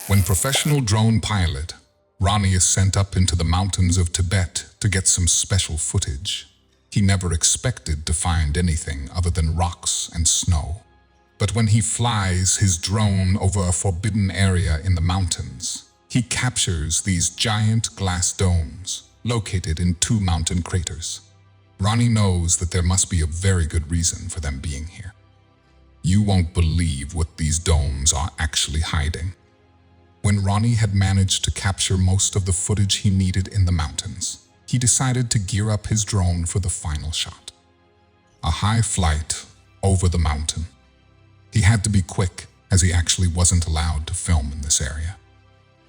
When professional drone pilot, Ronnie is sent up into the mountains of Tibet to get some special footage. He never expected to find anything other than rocks and snow. But when he flies his drone over a forbidden area in the mountains, he captures these giant glass domes located in 2 mountain craters. Ronnie knows that there must be a very good reason for them being here. You won't believe what these domes are actually hiding. When Ronnie had managed to capture most of the footage he needed in the mountains, he decided to gear up his drone for the final shot. A high flight over the mountain. He had to be quick, as he actually wasn't allowed to film in this area.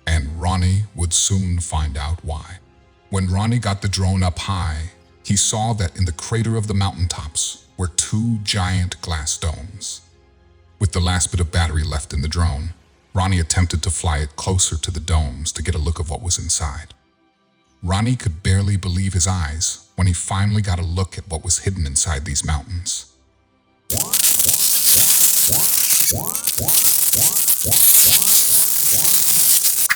And Ronnie would soon find out why. When Ronnie got the drone up high, he saw that in the crater of the mountaintops were 2 giant glass domes. With the last bit of battery left in the drone, Ronnie attempted to fly it closer to the domes to get a look of what was inside. Ronnie could barely believe his eyes when he finally got a look at what was hidden inside these mountains.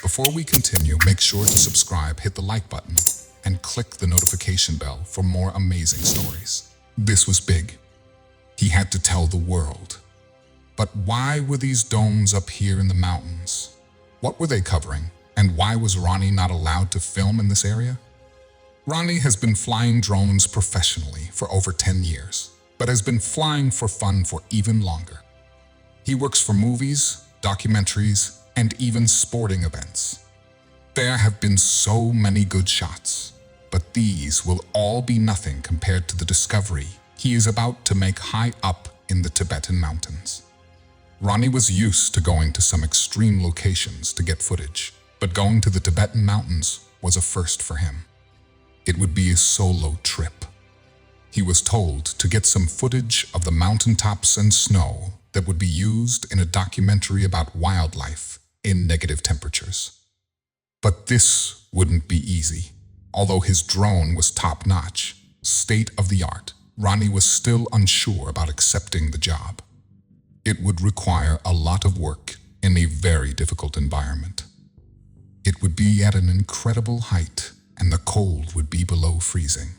Before we continue, make sure to subscribe, hit the like button, and click the notification bell for more amazing stories. This was big. He had to tell the world. But why were these domes up here in the mountains? What were they covering? And why was Ronnie not allowed to film in this area? Ronnie has been flying drones professionally for over 10 years, but has been flying for fun for even longer. He works for movies, documentaries, and even sporting events. There have been so many good shots, but these will all be nothing compared to the discovery he is about to make high up in the Tibetan mountains. Ronnie was used to going to some extreme locations to get footage, but going to the Tibetan mountains was a first for him. It would be a solo trip. He was told to get some footage of the mountaintops and snow that would be used in a documentary about wildlife in negative temperatures. But this wouldn't be easy. Although his drone was top-notch, state-of-the-art, Ronnie was still unsure about accepting the job. It would require a lot of work in a very difficult environment. It would be at an incredible height, and the cold would be below freezing.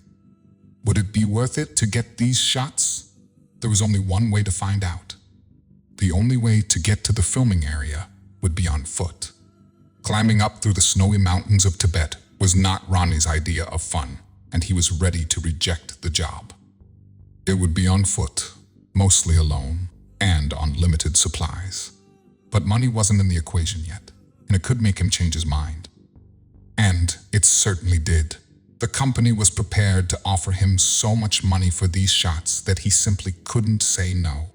Would it be worth it to get these shots? There was only one way to find out. The only way to get to the filming area would be on foot. Climbing up through the snowy mountains of Tibet was not Ronnie's idea of fun, and he was ready to reject the job. It would be on foot, mostly alone, and on limited supplies. But money wasn't in the equation yet, and it could make him change his mind. And it certainly did. The company was prepared to offer him so much money for these shots that he simply couldn't say no.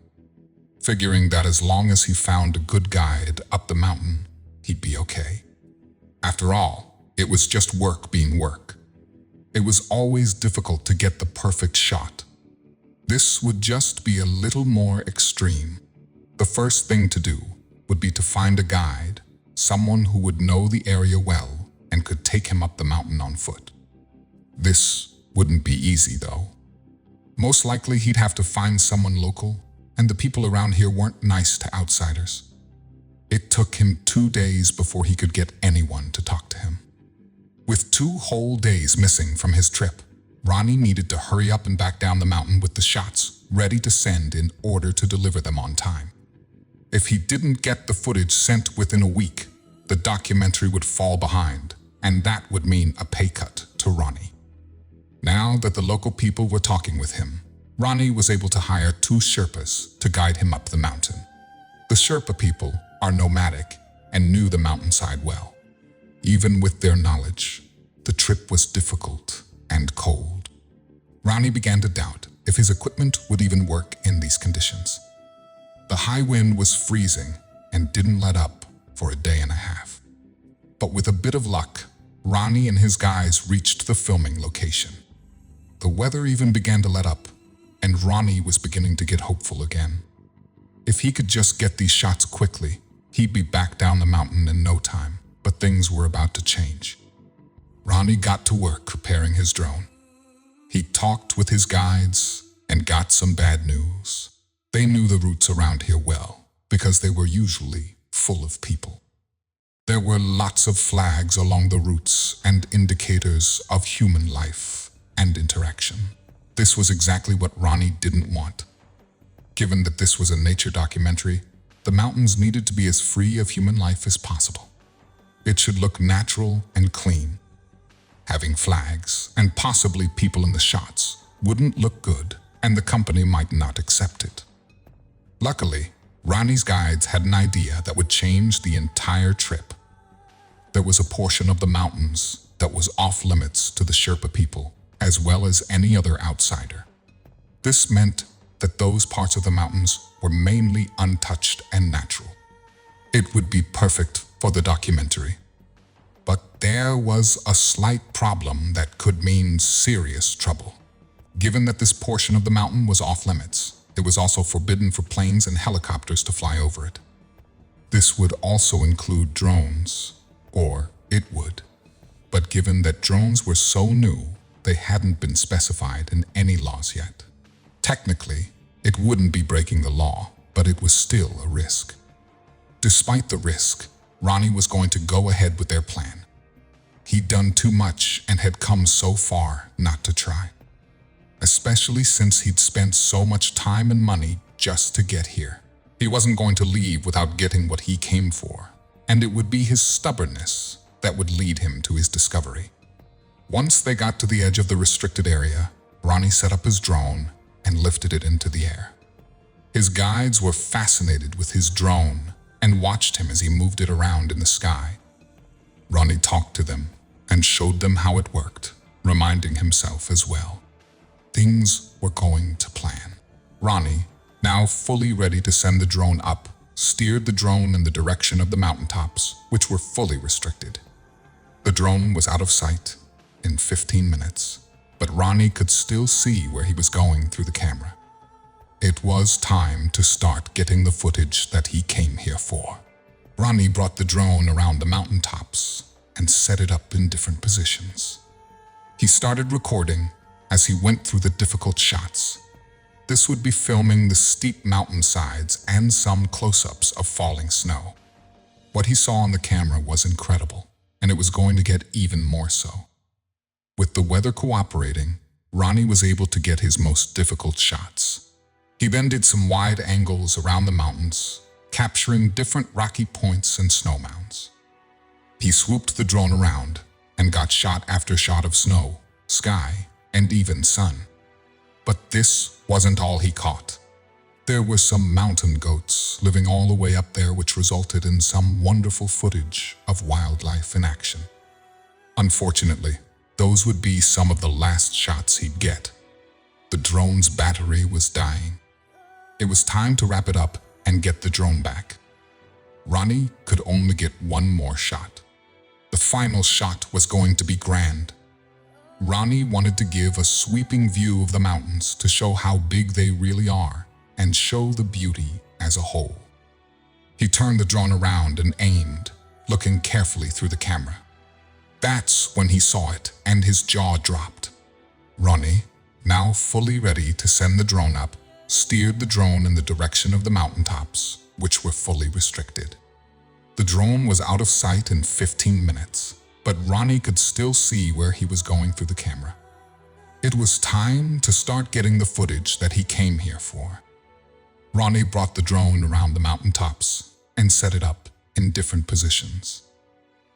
Figuring that as long as he found a good guide up the mountain, he'd be okay. After all, it was just work being work. It was always difficult to get the perfect shot. This would just be a little more extreme. The first thing to do would be to find a guide, someone who would know the area well and could take him up the mountain on foot. This wouldn't be easy though. Most likely he'd have to find someone local, and the people around here weren't nice to outsiders. It took him 2 days before he could get anyone to talk to him. With 2 whole days missing from his trip, Ronnie needed to hurry up and back down the mountain with the shots ready to send in order to deliver them on time. If he didn't get the footage sent within a week, the documentary would fall behind, and that would mean a pay cut to Ronnie. Now that the local people were talking with him, Ronnie was able to hire 2 Sherpas to guide him up the mountain. The Sherpa people are nomadic and knew the mountainside well. Even with their knowledge, the trip was difficult and cold. Ronnie began to doubt if his equipment would even work in these conditions. The high wind was freezing and didn't let up for a day and a half. But with a bit of luck, Ronnie and his guys reached the filming location. The weather even began to let up, and Ronnie was beginning to get hopeful again. If he could just get these shots quickly, he'd be back down the mountain in no time, but things were about to change. Ronnie got to work preparing his drone. He talked with his guides and got some bad news. They knew the routes around here well because they were usually full of people. There were lots of flags along the routes and indicators of human life and interaction. This was exactly what Ronnie didn't want. Given that this was a nature documentary, the mountains needed to be as free of human life as possible. It should look natural and clean. Having flags and possibly people in the shots wouldn't look good, and the company might not accept it. Luckily, Ronnie's guides had an idea that would change the entire trip. There was a portion of the mountains that was off limits to the Sherpa people, as well as any other outsider. This meant that those parts of the mountains were mainly untouched and natural. It would be perfect for the documentary. But there was a slight problem that could mean serious trouble. Given that this portion of the mountain was off limits, it was also forbidden for planes and helicopters to fly over it. This would also include drones, or it would. But given that drones were so new, they hadn't been specified in any laws yet. Technically, it wouldn't be breaking the law, but it was still a risk. Despite the risk, Ronnie was going to go ahead with their plan. He'd done too much and had come so far not to try. Especially since he'd spent so much time and money just to get here. He wasn't going to leave without getting what he came for, and it would be his stubbornness that would lead him to his discovery. Once they got to the edge of the restricted area, Ronnie set up his drone and lifted it into the air. His guides were fascinated with his drone and watched him as he moved it around in the sky. Ronnie talked to them and showed them how it worked, reminding himself as well. Things were going to plan. Ronnie, now fully ready to send the drone up, steered the drone in the direction of the mountaintops, which were fully restricted. The drone was out of sight in 15 minutes, but Ronnie could still see where he was going through the camera. It was time to start getting the footage that he came here for. Ronnie brought the drone around the mountaintops and set it up in different positions. He started recording as he went through the difficult shots. This would be filming the steep mountainsides and some close-ups of falling snow. What he saw on the camera was incredible, and it was going to get even more so. With the weather cooperating, Ronnie was able to get his most difficult shots. He then did some wide angles around the mountains, capturing different rocky points and snow mounds. He swooped the drone around and got shot after shot of snow, sky, and even sun. But this wasn't all he caught. There were some mountain goats living all the way up there, which resulted in some wonderful footage of wildlife in action. Unfortunately, those would be some of the last shots he'd get. The drone's battery was dying. It was time to wrap it up and get the drone back. Ronnie could only get one more shot. The final shot was going to be grand. Ronnie wanted to give a sweeping view of the mountains to show how big they really are and show the beauty as a whole. He turned the drone around and aimed, looking carefully through the camera. That's when he saw it and his jaw dropped. Ronnie, now fully ready to send the drone up, steered the drone in the direction of the mountaintops, which were fully restricted. The drone was out of sight in 15 minutes, but Ronnie could still see where he was going through the camera. It was time to start getting the footage that he came here for. Ronnie brought the drone around the mountaintops and set it up in different positions.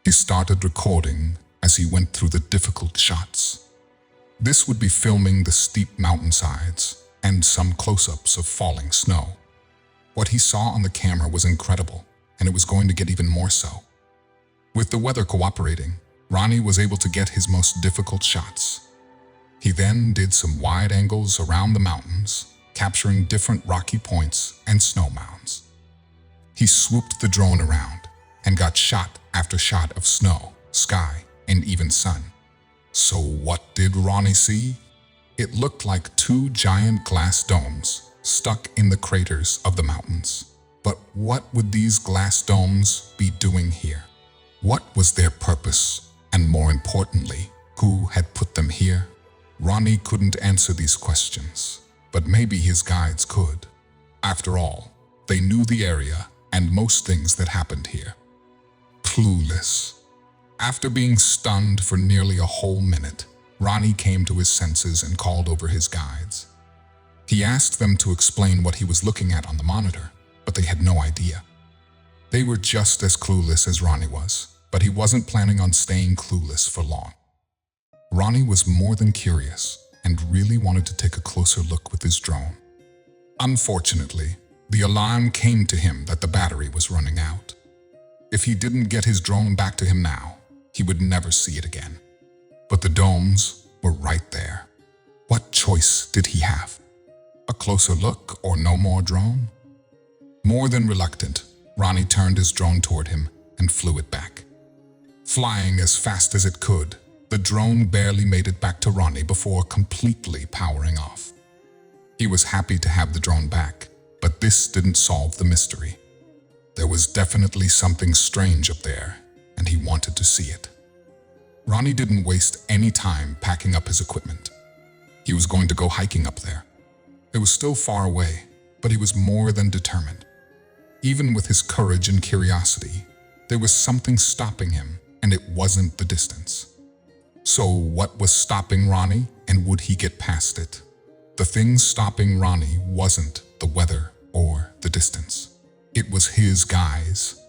He started recording as he went through the difficult shots. This would be filming the steep mountainsides and some close-ups of falling snow. What he saw on the camera was incredible, and it was going to get even more so. With the weather cooperating, Ronnie was able to get his most difficult shots. He then did some wide angles around the mountains, capturing different rocky points and snow mounds. He swooped the drone around and got shot after shot of snow, sky, and even sun. So what did Ronnie see? It looked like two giant glass domes stuck in the craters of the mountains. But what would these glass domes be doing here? What was their purpose? And more importantly, who had put them here? Ronnie couldn't answer these questions, but maybe his guides could. After all, they knew the area and most things that happened here. clueless. After being stunned for nearly a whole minute, Ronnie came to his senses and called over his guides. He asked them to explain what he was looking at on the monitor, but they had no idea. They were just as clueless as Ronnie was, but he wasn't planning on staying clueless for long. Ronnie was more than curious and really wanted to take a closer look with his drone. Unfortunately, the alarm came to him that the battery was running out. If he didn't get his drone back to him now, he would never see it again. But the domes were right there. What choice did he have? A closer look or no more drone? More than reluctant, Ronnie turned his drone toward him and flew it back. Flying as fast as it could, the drone barely made it back to Ronnie before completely powering off. He was happy to have the drone back, but this didn't solve the mystery. There was definitely something strange up there, and he wanted to see it. Ronnie didn't waste any time packing up his equipment. He was going to go hiking up there. It was still far away, but he was more than determined. Even with his courage and curiosity, there was something stopping him, and it wasn't the distance. So what was stopping Ronnie, and would he get past it? The thing stopping Ronnie wasn't the weather or the distance. It was his guys.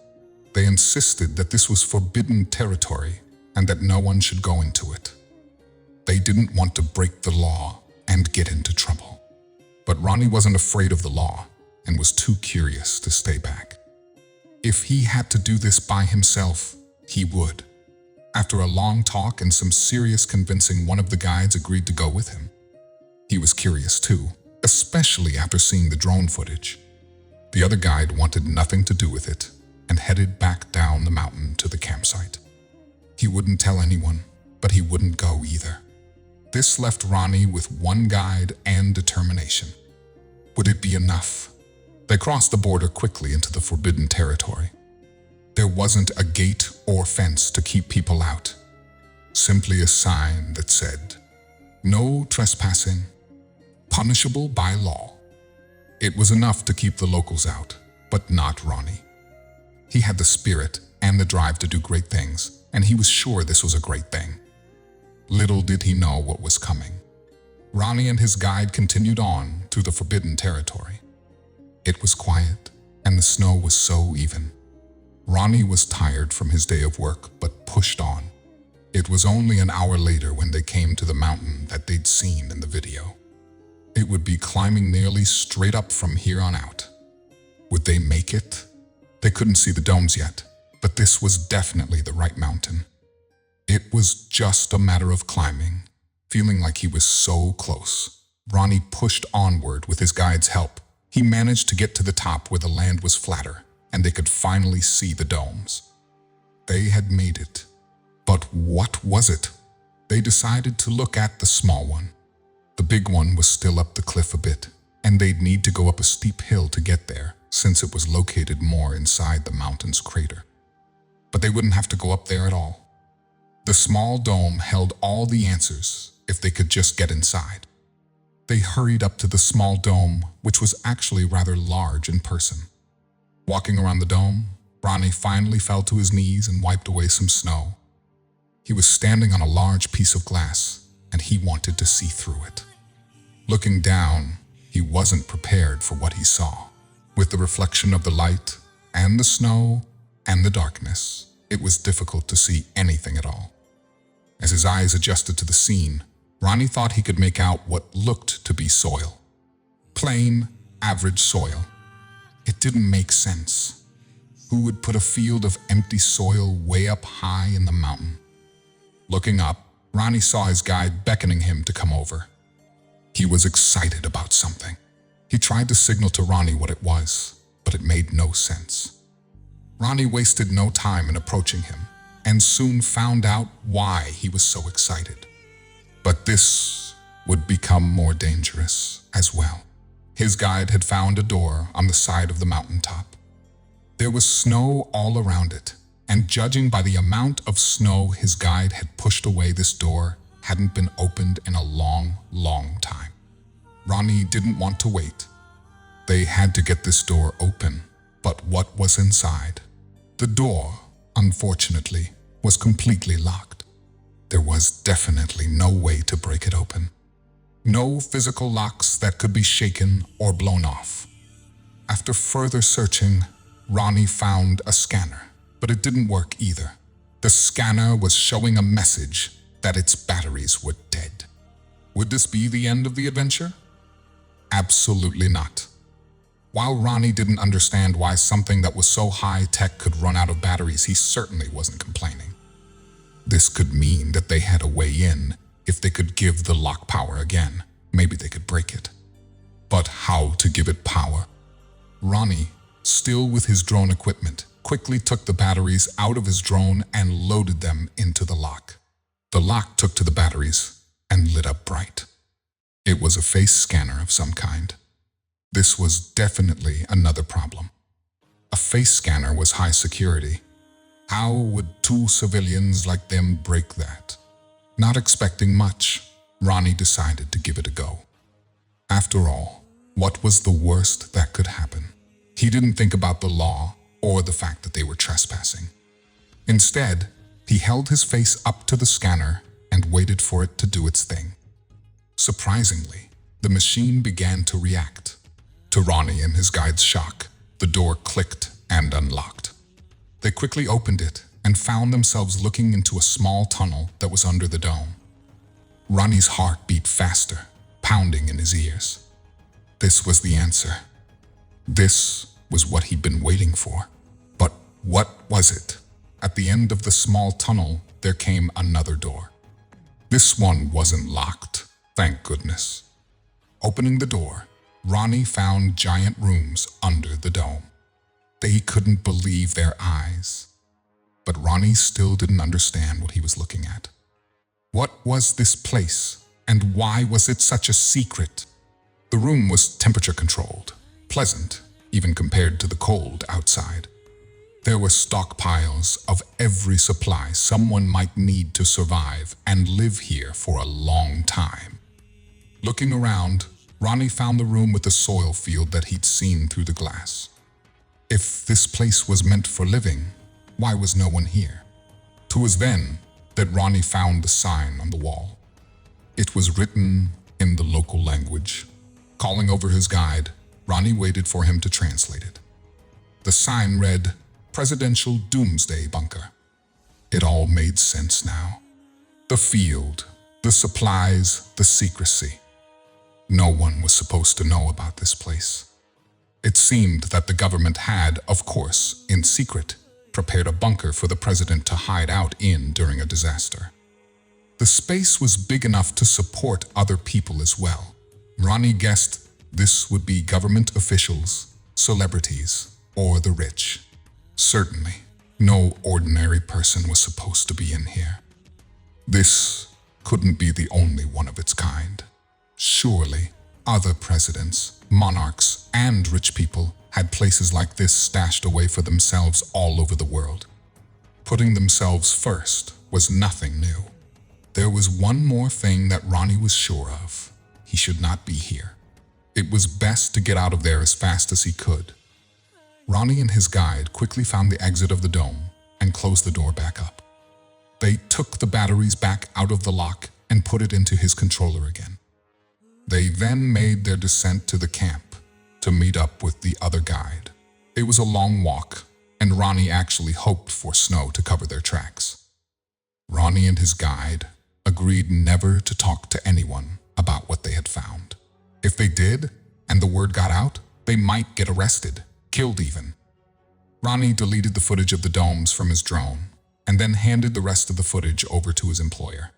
They insisted that this was forbidden territory and that no one should go into it. They didn't want to break the law and get into trouble. But Ronnie wasn't afraid of the law and was too curious to stay back. If he had to do this by himself, he would. After a long talk and some serious convincing, one of the guides agreed to go with him. He was curious too, especially after seeing the drone footage. The other guide wanted nothing to do with it and headed back down the mountain to the campsite. He wouldn't tell anyone, but he wouldn't go either. This left Ronnie with one guide and determination. Would it be enough? They crossed the border quickly into the forbidden territory. There wasn't a gate or fence to keep people out. Simply a sign that said, "No trespassing, punishable by law." It was enough to keep the locals out, but not Ronnie. He had the spirit and the drive to do great things, and he was sure this was a great thing. Little did he know what was coming. Ronnie and his guide continued on through the forbidden territory. It was quiet, and the snow was so even. Ronnie was tired from his day of work, but pushed on. It was only an hour later when they came to the mountain that they'd seen in the video. It would be climbing nearly straight up from here on out. Would they make it? They couldn't see the domes yet, but this was definitely the right mountain. It was just a matter of climbing. Feeling like he was so close, Ronnie pushed onward with his guide's help. He managed to get to the top where the land was flatter, and they could finally see the domes. They had made it. But what was it? They decided to look at the small one. The big one was still up the cliff a bit, and they'd need to go up a steep hill to get there, since it was located more inside the mountain's crater. But they wouldn't have to go up there at all. The small dome held all the answers if they could just get inside. They hurried up to the small dome, which was actually rather large in person. Walking around the dome, Ronnie finally fell to his knees and wiped away some snow. He was standing on a large piece of glass, and he wanted to see through it. Looking down, he wasn't prepared for what he saw. With the reflection of the light, and the snow, and the darkness, it was difficult to see anything at all. As his eyes adjusted to the scene, Ronnie thought he could make out what looked to be soil. Plain, average soil. It didn't make sense. Who would put a field of empty soil way up high in the mountain? Looking up, Ronnie saw his guide beckoning him to come over. He was excited about something. He tried to signal to Ronnie what it was, but it made no sense. Ronnie wasted no time in approaching him, and soon found out why he was so excited. But this would become more dangerous as well. His guide had found a door on the side of the mountaintop. There was snow all around it, and judging by the amount of snow his guide had pushed away, this door hadn't been opened in a long, long time. Ronnie didn't want to wait. They had to get this door open, but what was inside? The door, unfortunately, was completely locked. There was definitely no way to break it open. No physical locks that could be shaken or blown off. After further searching, Ronnie found a scanner, but it didn't work either. The scanner was showing a message that its batteries were dead. Would this be the end of the adventure? Absolutely not. While Ronnie didn't understand why something that was so high-tech could run out of batteries, he certainly wasn't complaining. This could mean that they had a way in. If they could give the lock power again, maybe they could break it. But how to give it power? Ronnie, still with his drone equipment, quickly took the batteries out of his drone and loaded them into the lock. The lock took to the batteries and lit up bright. It was a face scanner of some kind. This was definitely another problem. A face scanner was high security. How would two civilians like them break that? Not expecting much, Ronnie decided to give it a go. After all, what was the worst that could happen? He didn't think about the law or the fact that they were trespassing. Instead, he held his face up to the scanner and waited for it to do its thing. Surprisingly, the machine began to react. To Ronnie and his guide's shock, the door clicked and unlocked. They quickly opened it and found themselves looking into a small tunnel that was under the dome. Ronnie's heart beat faster, pounding in his ears. This was the answer. This was what he'd been waiting for. But what was it? At the end of the small tunnel, there came another door. This one wasn't locked, thank goodness. Opening the door, Ronnie found giant rooms under the dome. They couldn't believe their eyes. But Ronnie still didn't understand what he was looking at. What was this place, and why was it such a secret? The room was temperature controlled, pleasant, even compared to the cold outside. There were stockpiles of every supply someone might need to survive and live here for a long time. Looking around, Ronnie found the room with the soil field that he'd seen through the glass. If this place was meant for living, why was no one here? It was then that Ronnie found the sign on the wall. It was written in the local language. Calling over his guide, Ronnie waited for him to translate it. The sign read, "Presidential Doomsday Bunker." It all made sense now. The field, the supplies, the secrecy. No one was supposed to know about this place. It seemed that the government had, of course, in secret, prepared a bunker for the president to hide out in during a disaster. The space was big enough to support other people as well. Ronnie guessed this would be government officials, celebrities, or the rich. Certainly, no ordinary person was supposed to be in here. This couldn't be the only one of its kind. Surely, other presidents, monarchs, and rich people had places like this stashed away for themselves all over the world. Putting themselves first was nothing new. There was one more thing that Ronnie was sure of. He should not be here. It was best to get out of there as fast as he could. Ronnie and his guide quickly found the exit of the dome and closed the door back up. They took the batteries back out of the lock and put it into his controller again. They then made their descent to the camp to meet up with the other guide. It was a long walk, and Ronnie actually hoped for snow to cover their tracks. Ronnie and his guide agreed never to talk to anyone about what they had found. If they did, and the word got out, they might get arrested, killed even. Ronnie deleted the footage of the domes from his drone, and then handed the rest of the footage over to his employer.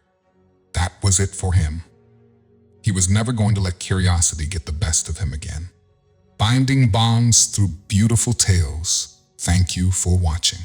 That was it for him. He was never going to let curiosity get the best of him again. Binding bonds through beautiful tales. Thank you for watching.